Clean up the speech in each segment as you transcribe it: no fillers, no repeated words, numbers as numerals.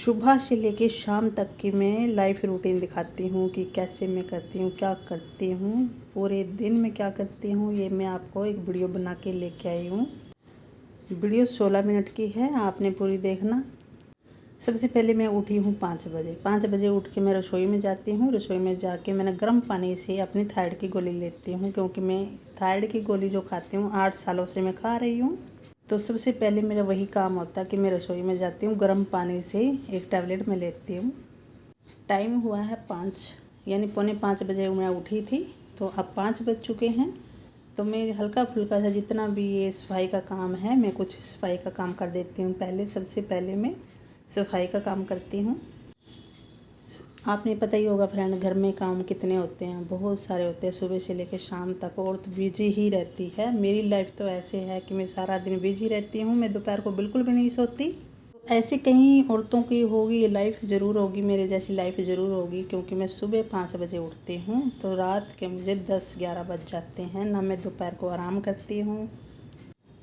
सुबह से लेके शाम तक की मैं लाइफ रूटीन दिखाती हूँ कि कैसे मैं करती हूँ, क्या करती हूँ, पूरे दिन में क्या करती हूँ। ये मैं आपको एक वीडियो बना के लेके आई हूँ। वीडियो 16 मिनट की है, आपने पूरी देखना। सबसे पहले मैं उठी हूँ 5 बजे। 5 बजे उठ के मैं रसोई में जाती हूँ। रसोई में जाके मैंने गर्म पानी से अपनी थायराइड की गोली लेती हूँ, क्योंकि मैं थायराइड की गोली जो खाती हूँ 8 सालों से मैं खा रही हूँ। तो सबसे पहले मेरा वही काम होता है कि मैं रसोई में जाती हूँ, गर्म पानी से एक टैबलेट मैं लेती हूँ। टाइम हुआ है 5 यानी पौने 5 बजे मैं उठी थी, तो अब 5 बज चुके हैं। तो मैं हल्का फुल्का सा जितना भी ये सफाई का काम है, मैं कुछ सफाई का काम कर देती हूँ। सबसे पहले मैं सफाई का काम करती हूँ। आपने पता ही होगा फ्रेंड, घर में काम कितने होते हैं, बहुत सारे होते हैं सुबह से लेकर शाम तक, और तो बिजी ही रहती है। मेरी लाइफ तो ऐसे है कि मैं सारा दिन बिजी रहती हूँ, मैं दोपहर को बिल्कुल भी नहीं सोती। ऐसी कई औरतों की होगी ये लाइफ, ज़रूर होगी, मेरे जैसी लाइफ ज़रूर होगी, क्योंकि मैं सुबह 5 बजे उठती हूँ तो रात के मुझे 10-11 बज जाते हैं। ना मैं दोपहर को आराम करती हूँ,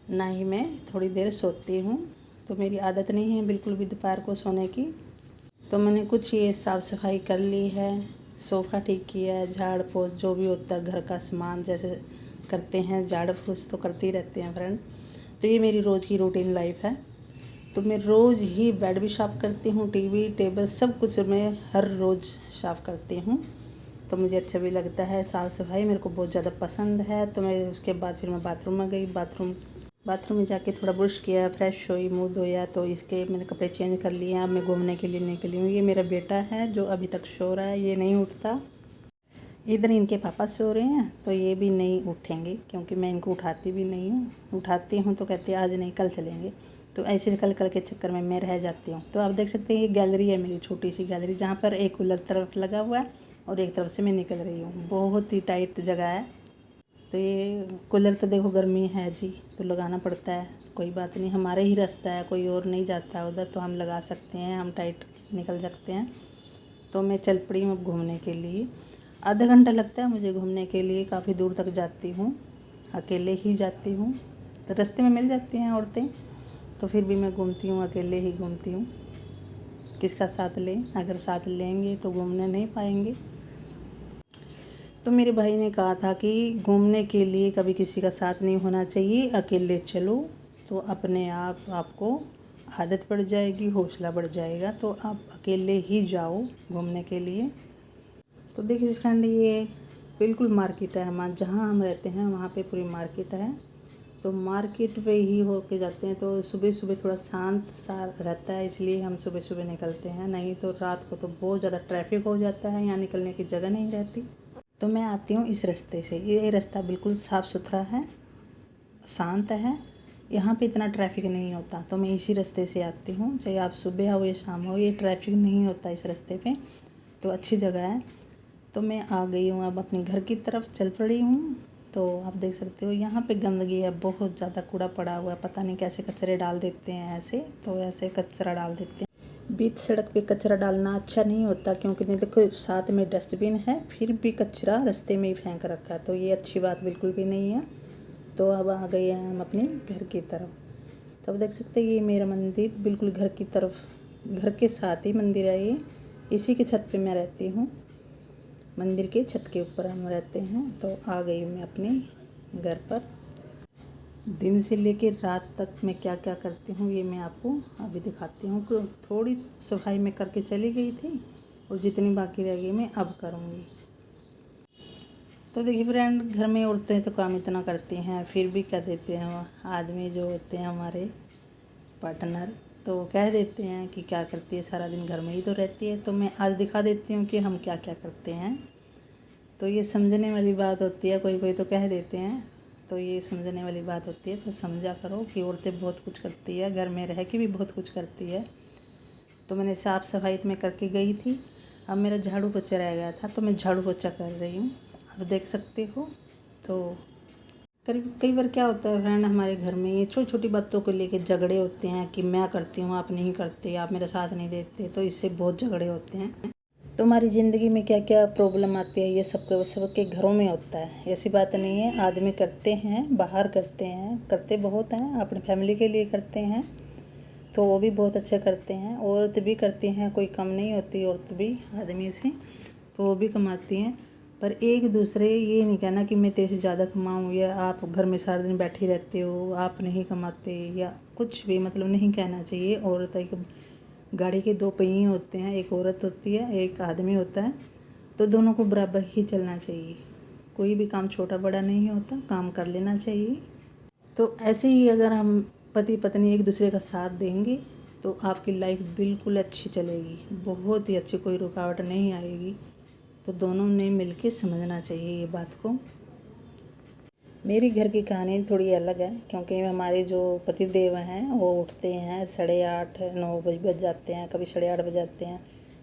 ना ही मैं थोड़ी देर सोती हूँ। तो मेरी आदत नहीं है बिल्कुल भी दोपहर को सोने की। तो मैंने कुछ ये साफ़ सफाई कर ली है, सोफ़ा ठीक किया है, झाड़ पोछ जो भी होता है घर का सामान जैसे करते हैं, झाड़ पोछ तो करते ही रहते हैं फ्रेंड। तो ये मेरी रोज़ की रूटीन लाइफ है। तो मैं रोज़ ही बेड भी साफ़ करती हूँ, टीवी टेबल सब कुछ मैं हर रोज़ साफ़ करती हूँ। तो मुझे अच्छा भी लगता है, साफ़ सफाई मेरे को बहुत ज़्यादा पसंद है। तो मैं उसके बाद फिर मैं बाथरूम में गई। बाथरूम में जाके थोड़ा ब्रश किया, फ्रेश हुई, मुँह धोया, तो इसके मैंने कपड़े चेंज कर लिए। अब मैं घूमने के लिए निकली हूँ। ये मेरा बेटा है जो अभी तक सो रहा है, ये नहीं उठता। इधर इनके पापा सो रहे हैं, तो ये भी नहीं उठेंगे, क्योंकि मैं इनको उठाती भी नहीं हूँ। उठाती हूँ तो कहते हैं आज नहीं कल चलेंगे। तो ऐसे कल के चक्कर में मैं रह जाती हूँ। तो आप देख सकते हैं ये गैलरी है, मेरी छोटी सी गैलरी, जहाँ पर एक कूलर तरफ लगा हुआ है और एक तरफ से मैं निकल रही हूँ। बहुत ही टाइट जगह है। तो ये कूलर तो देखो गर्मी है जी, तो लगाना पड़ता है। कोई बात नहीं, हमारे ही रास्ता है, कोई और नहीं जाता है उधर, तो हम लगा सकते हैं, हम टाइट निकल सकते हैं। तो मैं चल पड़ी हूँ अब घूमने के लिए। आधा घंटा लगता है मुझे घूमने के लिए, काफ़ी दूर तक जाती हूँ, अकेले ही जाती हूँ। तो रास्ते में मिल जाती हैं औरतें, तो फिर भी मैं घूमती हूँ, अकेले ही घूमती हूँ। किसका साथ लें, अगर साथ लेंगे तो घूमने नहीं पाएंगे। तो मेरे भाई ने कहा था कि घूमने के लिए कभी किसी का साथ नहीं होना चाहिए, अकेले चलो तो अपने आप आपको आदत पड़ जाएगी, हौसला बढ़ जाएगा। तो आप अकेले ही जाओ घूमने के लिए। तो देखिए फ्रेंड, ये बिल्कुल मार्केट है, हमारे जहाँ हम रहते हैं वहाँ पे पूरी मार्केट है। तो मार्केट पे ही हो के जाते हैं। तो सुबह सुबह थोड़ा शांत सा रहता है, इसलिए हम सुबह सुबह निकलते हैं, नहीं तो रात को तो बहुत ज़्यादा ट्रैफिक हो जाता है, यहाँ निकलने की जगह नहीं रहती। तो मैं आती हूँ इस रास्ते से। ये रास्ता बिल्कुल साफ़ सुथरा है, शांत है, यहाँ पे इतना ट्रैफिक नहीं होता। तो मैं इसी रास्ते से आती हूँ, चाहे आप सुबह हो या शाम हो, ये ट्रैफिक नहीं होता इस रास्ते पे। तो अच्छी जगह है। तो मैं आ गई हूँ, अब अपने घर की तरफ चल पड़ी हूँ। तो आप देख सकते हो यहाँ पे गंदगी है, बहुत ज़्यादा कूड़ा पड़ा हुआ है, पता नहीं कैसे कचरे डाल देते हैं ऐसे। तो ऐसे कचरा डाल देते हैं। बीच सड़क पे कचरा डालना अच्छा नहीं होता, क्योंकि नहीं देखो साथ में डस्टबिन है, फिर भी कचरा रास्ते में ही फेंक रखा है, तो ये अच्छी बात बिल्कुल भी नहीं है। तो अब आ गए हैं हम अपने घर की तरफ। तो अब देख सकते हैं ये मेरा मंदिर बिल्कुल घर की तरफ, घर के साथ ही मंदिर है ये। इसी के छत पे मैं रहती हूँ, मंदिर के छत के ऊपर हम रहते हैं। तो आ गई मैं अपने घर पर। दिन से लेके रात तक मैं क्या क्या करती हूँ ये मैं आपको अभी दिखाती हूँ। कि थोड़ी सफाई मैं करके चली गई थी, और जितनी बाकी रह गई मैं अब करूँगी। तो देखिए फ्रेंड, घर में औरतें तो काम इतना करती हैं, फिर भी कह देते हैं आदमी जो होते हैं हमारे पार्टनर, तो कह देते हैं कि क्या करती है, सारा दिन घर में ही तो रहती है। तो मैं आज दिखा देती हूँ कि हम क्या क्या करते हैं। तो ये समझने वाली बात होती है, कोई कोई तो कह देते हैं, तो ये समझने वाली बात होती है। तो समझा करो कि औरतें बहुत कुछ करती है, घर में रह के भी बहुत कुछ करती है। तो मैंने साफ़ सफाई तो मैं करके गई थी, अब मेरा झाड़ू पोछा रह गया था, तो मैं झाड़ू पोछा कर रही हूँ, अब देख सकते हो। तो कई बार क्या होता है फ्रेंड, हमारे घर में ये छोटी छोटी बातों को लेके झगड़े होते हैं कि मैं करती हूँ आप नहीं करते, आप मेरा साथ नहीं देते, तो इससे बहुत झगड़े होते हैं। तो हमारी ज़िंदगी में क्या क्या प्रॉब्लम आती है, ये सबके घरों में होता है, ऐसी बात नहीं है। आदमी करते हैं, बाहर करते हैं, करते बहुत हैं, अपनी फैमिली के लिए करते हैं, तो वो भी बहुत अच्छा करते हैं। औरत भी करती हैं, कोई कम नहीं होती औरत भी आदमी से, तो वो भी कमाती हैं। पर एक दूसरे ये नहीं कहना कि मैं तेरे से ज़्यादा कमाऊँ, या आप घर में सारा दिन बैठी रहते हो, आप नहीं कमाते, या कुछ भी मतलब नहीं कहना चाहिए। औरत एक गाड़ी के 2 पहिए होते हैं, एक औरत होती है, एक आदमी होता है, तो दोनों को बराबर ही चलना चाहिए। कोई भी काम छोटा बड़ा नहीं होता, काम कर लेना चाहिए। तो ऐसे ही अगर हम पति पत्नी एक दूसरे का साथ देंगे तो आपकी लाइफ बिल्कुल अच्छी चलेगी, बहुत ही अच्छी, कोई रुकावट नहीं आएगी। तो दोनों ने मिलके समझना चाहिए ये बात को। मेरी घर की कहानी थोड़ी अलग है, क्योंकि हमारे जो पति देव हैं वो उठते हैं 8:30-9 बजे बज जाते हैं, कभी 8:30 बज जाते हैं,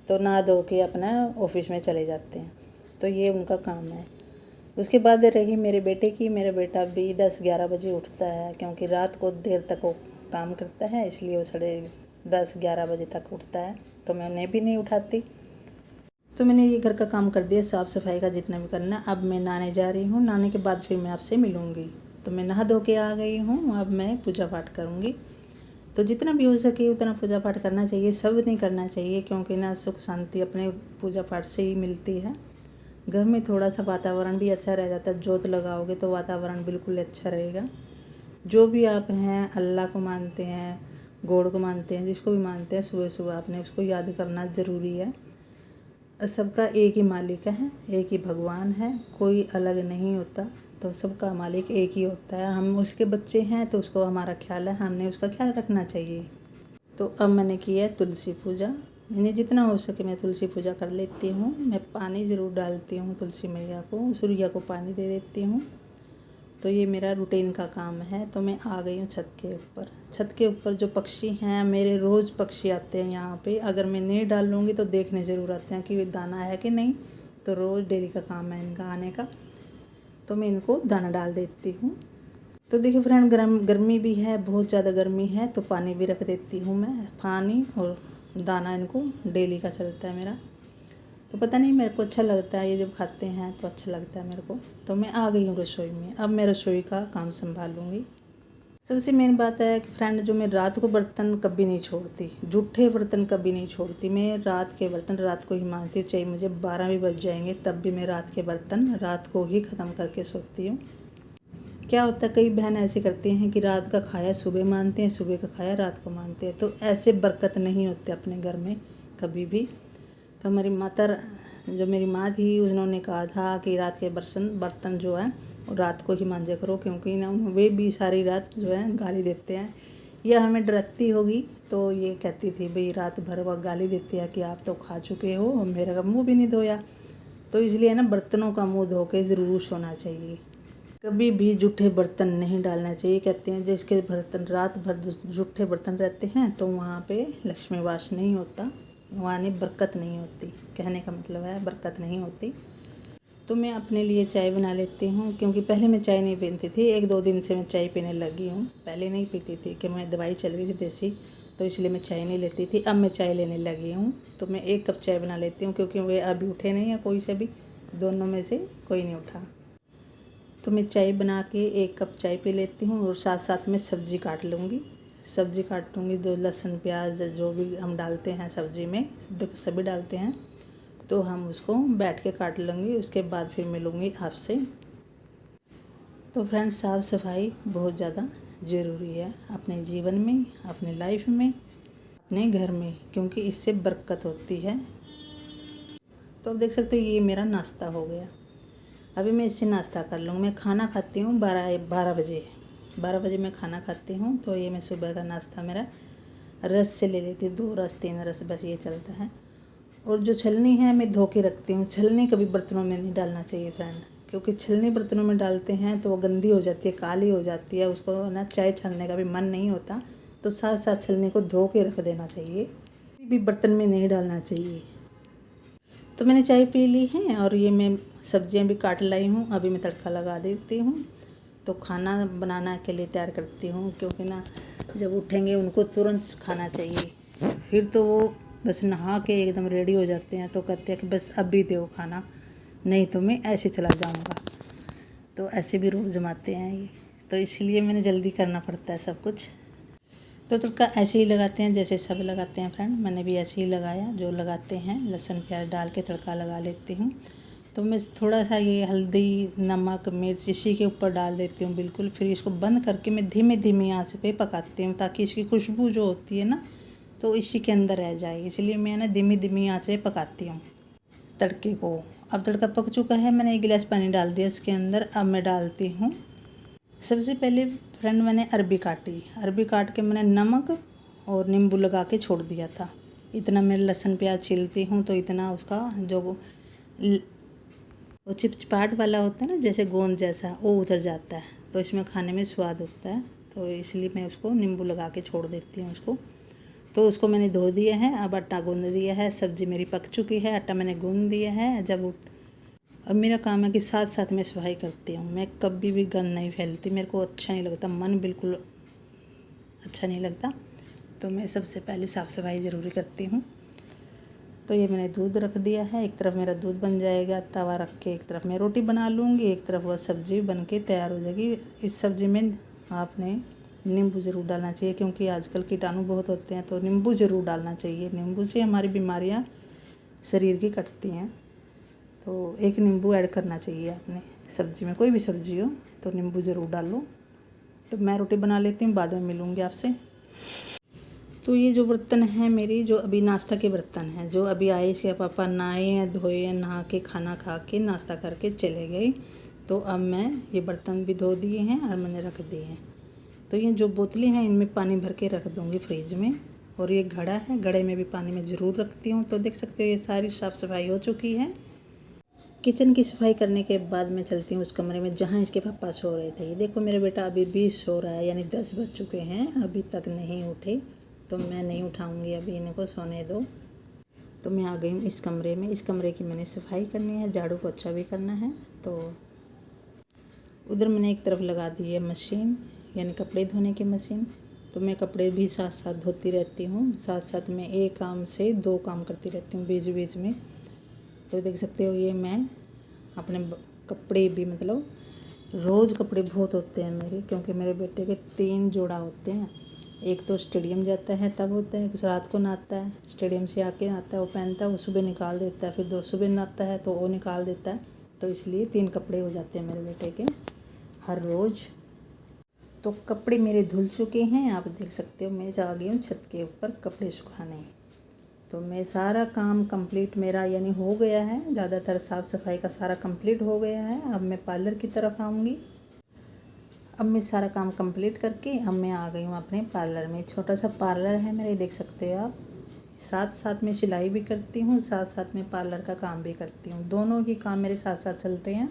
तो नहा धो के अपना ऑफिस में चले जाते हैं। तो ये उनका काम है। उसके बाद रही मेरे बेटे की, मेरा बेटा भी 10-11 बजे उठता है, क्योंकि रात को देर तक वो काम करता है, इसलिए वो 10:30-11 बजे तक उठता है। तो मैं उन्हें भी नहीं उठाती। तो मैंने ये घर का काम कर दिया, साफ़ सफाई का जितना भी करना। अब मैं नहाने जा रही हूँ, नहाने के बाद फिर मैं आपसे मिलूँगी। तो मैं नहा धो के आ गई हूँ, अब मैं पूजा पाठ करूँगी। तो जितना भी हो सके उतना पूजा पाठ करना चाहिए, सब नहीं करना चाहिए, क्योंकि ना सुख शांति अपने पूजा पाठ से ही मिलती है। घर में थोड़ा सा वातावरण भी अच्छा रह जाता है, जोत लगाओगे तो वातावरण बिल्कुल अच्छा रहेगा। जो भी आप हैं, अल्लाह को मानते हैं, गॉड को मानते हैं, जिसको भी मानते हैं, सुबह सुबह आपने उसको याद करना ज़रूरी है। सबका एक ही मालिक है, एक ही भगवान है, कोई अलग नहीं होता। तो सबका मालिक एक ही होता है। हम उसके बच्चे हैं तो उसको हमारा ख्याल है, हमने उसका ख्याल रखना चाहिए। तो अब मैंने की है तुलसी पूजा। इन्हें जितना हो सके मैं तुलसी पूजा कर लेती हूँ। मैं पानी ज़रूर डालती हूँ तुलसी मैया को, सूर्या को पानी दे देती हूँ। तो ये मेरा रूटीन का काम है। तो मैं आ गई हूँ छत के ऊपर। छत के ऊपर जो पक्षी हैं, मेरे रोज़ पक्षी आते हैं यहाँ पे। अगर मैं नहीं डाल लूँगी तो देखने ज़रूर आते हैं कि दाना है कि नहीं। तो रोज़ डेली का काम है इनका आने का। तो मैं इनको दाना डाल देती हूँ। तो देखिए फ्रेंड, गर्मी भी है, बहुत ज़्यादा गर्मी है, तो पानी भी रख देती हूँ मैं। पानी और दाना इनको डेली का चलता है मेरा। तो पता नहीं, मेरे को अच्छा लगता है, ये जब खाते हैं तो अच्छा लगता है मेरे को। तो मैं आ गई हूँ रसोई में। अब मैं रसोई का काम संभालूँगी। सबसे मेन बात है कि फ्रेंड, जो मैं रात को बर्तन कभी नहीं छोड़ती, जूठे बर्तन कभी नहीं छोड़ती। मैं रात के बर्तन रात को ही मांजती हूँ, चाहे मुझे 12 भी बज जाएंगे, तब भी मैं रात के बर्तन रात को ही ख़त्म करके सोती हूँ। क्या होता है, कई बहन ऐसे करती हैं कि रात का खाया सुबह मानते हैं, सुबह का खाया रात को मानते हैं। तो ऐसे बरकत नहीं होते अपने घर में कभी भी। तो हमारी माता, जो मेरी माँ थी, उन्होंने कहा था कि रात के बर्तन जो है वो रात को ही मांजा करो, क्योंकि ना वे भी सारी रात जो है गाली देते हैं। या हमें डरती होगी तो ये कहती थी, भाई रात भर वह गाली देती है कि आप तो खा चुके हो और मेरा मुँह भी नहीं धोया। तो इसलिए ना बर्तनों का मुँह धो के ज़रूर सोना चाहिए। कभी भी जूठे बर्तन नहीं डालना चाहिए। कहते हैं जिसके बर्तन रात भर जूठे बर्तन रहते हैं तो वहाँ पे लक्ष्मी वास नहीं होता, वहाँ नहीं बरकत नहीं होती। कहने का मतलब है बरकत नहीं होती। तो मैं अपने लिए चाय बना लेती हूँ, क्योंकि पहले मैं चाय नहीं पीती थी। 1-2 दिन से मैं चाय पीने लगी हूँ। पहले नहीं पीती थी, कि मैं दवाई चल रही थी देसी, तो इसलिए मैं चाय नहीं लेती थी। अब मैं चाय लेने लगी हूँ। तो मैं 1 कप चाय बना लेती हूँ, क्योंकि वे अभी उठे नहीं हैं, कोई से भी, दोनों में से कोई नहीं उठा। तो मैं चाय बना के 1 कप चाय पी लेती हूँ, और साथ साथ में सब्ज़ी काट लूँगी। सब्ज़ी काटूँगी, 2 लहसुन प्याज जो भी हम डालते हैं सब्ज़ी में, देखो सभी डालते हैं, तो हम उसको बैठ के काट लेंगे। उसके बाद फिर मिलूँगी आपसे। तो फ्रेंड्स, साफ़ सफाई बहुत ज़्यादा ज़रूरी है अपने जीवन में, अपने लाइफ में, अपने घर में, क्योंकि इससे बरकत होती है। तो अब देख सकते हो ये मेरा नाश्ता हो गया। अभी मैं इससे नाश्ता कर लूँगी। मैं खाना खाती हूँ 12 बजे। 12 बजे मैं खाना खाती हूँ। तो ये मैं सुबह का नाश्ता मेरा रस से ले लेती हूँ, 2 रस 3 रस, बस ये चलता है। और जो छलनी है मैं धो के रखती हूँ। छलनी कभी बर्तनों में नहीं डालना चाहिए फ्रेंड, क्योंकि छलनी बर्तनों में डालते हैं तो वो गंदी हो जाती है, काली हो जाती है, उसको ना चाय छानने का भी मन नहीं होता। तो साथ साथ छलनी को धो के रख देना चाहिए, भी बर्तन में नहीं डालना चाहिए। तो मैंने चाय पी ली है, और ये मैं सब्जियां भी काट लाई हूँ। अभी मैं तड़का लगा देती हूँ। तो खाना बनाना के लिए तैयार करती हूँ, क्योंकि ना जब उठेंगे उनको तुरंत खाना चाहिए। फिर तो वो बस नहा के एकदम रेडी हो जाते हैं, तो कहते हैं कि बस अभी दो खाना, नहीं तो मैं ऐसे चला जाऊँगा। तो ऐसे भी रूप जमाते हैं ये। तो इसलिए मैंने जल्दी करना पड़ता है सब कुछ। तो तड़का ऐसे ही लगाते हैं जैसे सब लगाते हैं फ्रेंड। मैंने भी ऐसे ही लगाया जो लगाते हैं, लहसुन प्याज डाल के तड़का लगा लेती हूँ। तो मैं थोड़ा सा ये हल्दी, नमक, मिर्च इसी के ऊपर डाल देती हूँ बिल्कुल। फिर इसको बंद करके मैं धीमे धीमी आंच पे पकाती हूँ ताकि इसकी खुशबू जो होती है ना तो इसी के अंदर रह जाए, इसलिए मैं ना धीमी धीमी आंच पे पकाती हूँ तड़के को। अब तड़का पक चुका है, मैंने 1 गिलास पानी डाल दिया उसके अंदर। अब मैं डालती हूँ सबसे पहले फ्रेंड, मैंने अरबी काटी। अरबी काट के मैंने नमक और नींबू लगा के छोड़ दिया था। इतना मैं लहसुन प्याज छीलती हूँ तो इतना उसका जो वो चिपचिपाहट वाला होता है ना, जैसे गोंद जैसा, वो उतर जाता है तो इसमें खाने में स्वाद होता है। तो इसलिए मैं उसको नींबू लगा के छोड़ देती हूँ उसको। तो उसको मैंने धो दिया है, अब आटा गूँध दिया है। सब्ज़ी मेरी पक चुकी है, आटा मैंने गूँध दिया है। अब मेरा काम है कि साथ साथ में सफाई करती हूँ। मैं कभी भी गंद नहीं फैलती, मेरे को अच्छा नहीं लगता, मन बिल्कुल अच्छा नहीं लगता। तो मैं सबसे पहले साफ़ सफाई ज़रूरी करती हूँ। तो ये मैंने दूध रख दिया है, एक तरफ मेरा दूध बन जाएगा, तवा रख के एक तरफ मैं रोटी बना लूँगी, एक तरफ वह सब्ज़ी बन के तैयार हो जाएगी। इस सब्ज़ी में आपने नींबू ज़रूर डालना चाहिए क्योंकि आजकल कीटाणु बहुत होते हैं, तो नींबू ज़रूर डालना चाहिए। नींबू से हमारी बीमारियाँ शरीर की कटती हैं। तो एक नींबू ऐड करना चाहिए आपने सब्ज़ी में, कोई भी सब्ज़ी हो तो नींबू ज़रूर डालो। तो मैं रोटी बना लेती हूँ, बाद में मिलूँगी आपसे। तो ये जो बर्तन है मेरी, जो अभी नाश्ता के बर्तन हैं, जो अभी आए इसके पापा नहाए हैं, धोए हैं, नहा के खाना खा के नाश्ता करके चले गए। तो अब मैं ये बर्तन भी धो दिए हैं और मैंने रख दिए हैं। तो ये जो बोतलें हैं इनमें पानी भर के रख दूँगी फ्रिज में। और ये घड़ा है, घड़े में भी पानी मैं ज़रूर रखती हूँ। तो देख सकते हो ये सारी साफ़ सफाई हो चुकी है। किचन की सफाई करने के बाद मैं चलती हूँ उस कमरे में जहाँ इसके पापा सो रहे थे। ये देखो मेरा बेटा अभी भी सो रहा है, यानी 10 बज चुके हैं, अभी तक नहीं उठे। तो मैं नहीं उठाऊंगी, अभी इनको सोने दो। तो मैं आ गई हूँ इस कमरे में। इस कमरे की मैंने सफाई करनी है, झाड़ू पोछा भी करना है। तो उधर मैंने एक तरफ लगा दी है मशीन, यानी कपड़े धोने की मशीन। तो मैं कपड़े भी साथ साथ धोती रहती हूँ, साथ साथ में एक काम से 2 काम करती रहती हूँ बीच बीच में। तो देख सकते हो ये मैं अपने कपड़े भी, मतलब रोज़ कपड़े बहुत होते हैं मेरे, क्योंकि मेरे बेटे के 3 जोड़ा होते हैं। एक तो स्टेडियम जाता है तब होता है, एक रात को नहाता है, स्टेडियम से आके आता है, वो पहनता है, वो सुबह निकाल देता है, फिर 2 सुबह नहाता है तो वो निकाल देता है। तो इसलिए 3 कपड़े हो जाते हैं मेरे बेटे के हर रोज़। तो कपड़े मेरे धुल चुके हैं, आप देख सकते हो। मैं जा गई हूँ छत के ऊपर कपड़े सुखाने। तो मैं सारा काम कंप्लीट मेरा यानी हो गया है, ज़्यादातर साफ़ सफाई का सारा कंप्लीट हो गया है। अब मैं पार्लर की तरफ आऊँगी। अब मैं सारा काम कंप्लीट करके अब मैं आ गई हूँ अपने पार्लर में। छोटा सा पार्लर है मेरे, देख सकते हो आप। साथ साथ में सिलाई भी करती हूँ, साथ साथ में पार्लर का काम भी करती हूँ। दोनों ही काम मेरे साथ साथ चलते हैं।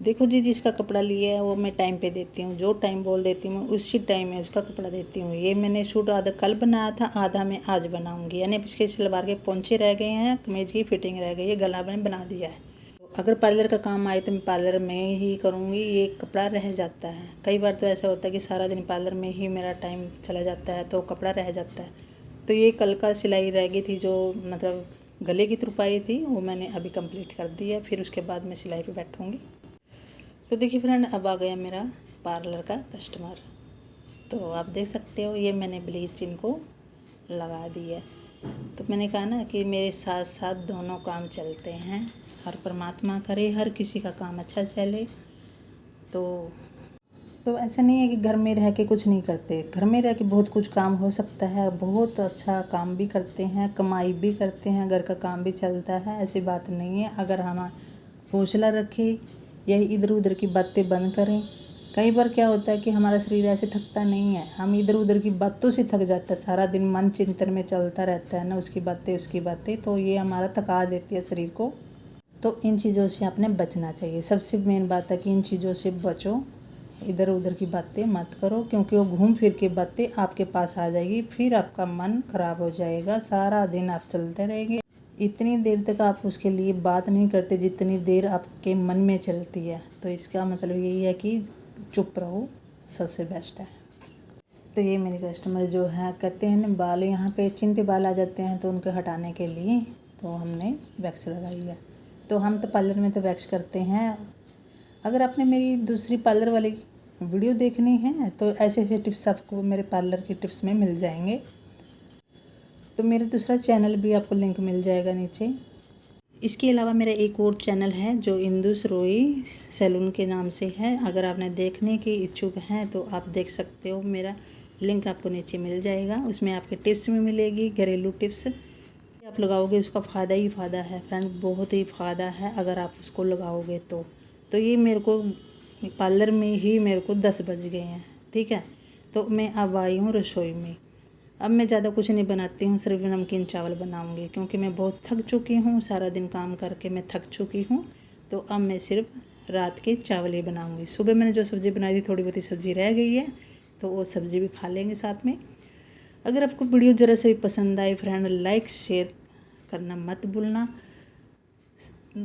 देखो जी, जिसका कपड़ा लिया है वो मैं टाइम पे देती हूँ, जो टाइम बोल देती हूँ उसी टाइम में उसका कपड़ा देती हूँ। ये मैंने सूट आधा कल बनाया था, आधा मैं आज बनाऊँगी, यानी इसके सलवार के पोंचे रह गए हैं, कमीज़ की फिटिंग रह गई है, गला मैंने बना दिया है। अगर पार्लर का काम आए तो मैं पार्लर में ही करूँगी। ये कपड़ा रह जाता है, कई बार तो ऐसा होता है कि सारा दिन पार्लर में ही मेरा टाइम चला जाता है तो कपड़ा रह जाता है। तो ये कल का सिलाई रह गई थी, जो मतलब गले की तुरपाई थी, वो मैंने अभी कंप्लीट कर दी है। फिर उसके बाद मैं सिलाई पे बैठूँगी। तो देखिए फ्रेंड, अब आ गया मेरा पार्लर का कस्टमर। तो आप देख सकते हो ये मैंने ब्लीच इनको लगा दी है। तो मैंने कहा ना कि मेरे साथ साथ दोनों काम चलते हैं। हर परमात्मा करे हर किसी का काम अच्छा चले। तो ऐसा नहीं है कि घर में रह के कुछ नहीं करते, घर में रह के बहुत कुछ काम हो सकता है, बहुत अच्छा काम भी करते हैं, कमाई भी करते हैं, घर का काम भी चलता है, ऐसी बात नहीं है। अगर हम हौसला रखें, यही इधर उधर की बातें बंद करें। कई बार क्या होता है कि हमारा शरीर ऐसे थकता नहीं है, हम इधर उधर की बातों से थक जाता है, सारा दिन मन चिंतन में चलता रहता है ना, उसकी बातें, तो ये हमारा थका देती है शरीर को। तो इन चीज़ों से आपने बचना चाहिए। सबसे मेन बात है कि इन चीज़ों से बचो, इधर उधर की बातें मत करो, क्योंकि वो घूम फिर के बातें आपके पास आ जाएगी, फिर आपका मन खराब हो जाएगा, सारा दिन आप चलते रहेंगे। इतनी देर तक आप उसके लिए बात नहीं करते जितनी देर आपके मन में चलती है। तो इसका मतलब यही है कि चुप रहो, सबसे बेस्ट है। तो ये मेरे कस्टमर जो है कहते हैं ना, बाल यहाँ पे चिन पे बाल आ जाते हैं, तो उनको हटाने के लिए तो हमने वैक्स लगाई है। तो हम तो पार्लर में तो वैक्स करते हैं। अगर आपने मेरी दूसरी पार्लर वाली वीडियो देखनी है तो ऐसे ऐसे टिप्स आपको मेरे पार्लर की टिप्स में मिल जाएंगे। तो मेरा दूसरा चैनल भी आपको लिंक मिल जाएगा नीचे। इसके अलावा मेरा एक और चैनल है जो इंदुस रोई सैलून के नाम से है। अगर आपने देखने की इच्छुक हैं तो आप देख सकते हो, मेरा लिंक आपको नीचे मिल जाएगा। उसमें आपके टिप्स भी मिलेगी, घरेलू टिप्स आप लगाओगे उसका फ़ायदा ही फ़ायदा है फ्रेंड, बहुत ही फ़ायदा है अगर आप उसको लगाओगे तो ये मेरे को पार्लर में ही मेरे को 10 बज गए हैं, ठीक है। तो मैं अब आई हूँ रसोई में। अब मैं ज़्यादा कुछ नहीं बनाती हूँ, सिर्फ नमकीन चावल बनाऊँगी क्योंकि मैं बहुत थक चुकी हूँ, सारा दिन काम करके मैं थक चुकी हूँ। तो अब मैं सिर्फ रात के चावल ही बनाऊँगी। सुबह मैंने जो सब्ज़ी बनाई थी थोड़ी बहुत ही सब्ज़ी रह गई है तो वो सब्ज़ी भी खा लेंगे साथ में। अगर आपको वीडियो ज़रा से भी पसंद आई फ्रेंड, लाइक शेयर करना मत भूलना,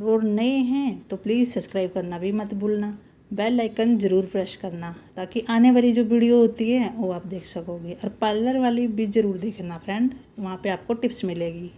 और नए हैं तो प्लीज़ सब्सक्राइब करना भी मत भूलना। बेल आइकन ज़रूर प्रेस करना ताकि आने वाली जो वीडियो होती है वो आप देख सकोगे। और पार्लर वाली भी ज़रूर देखना फ्रेंड, वहाँ पे आपको टिप्स मिलेगी।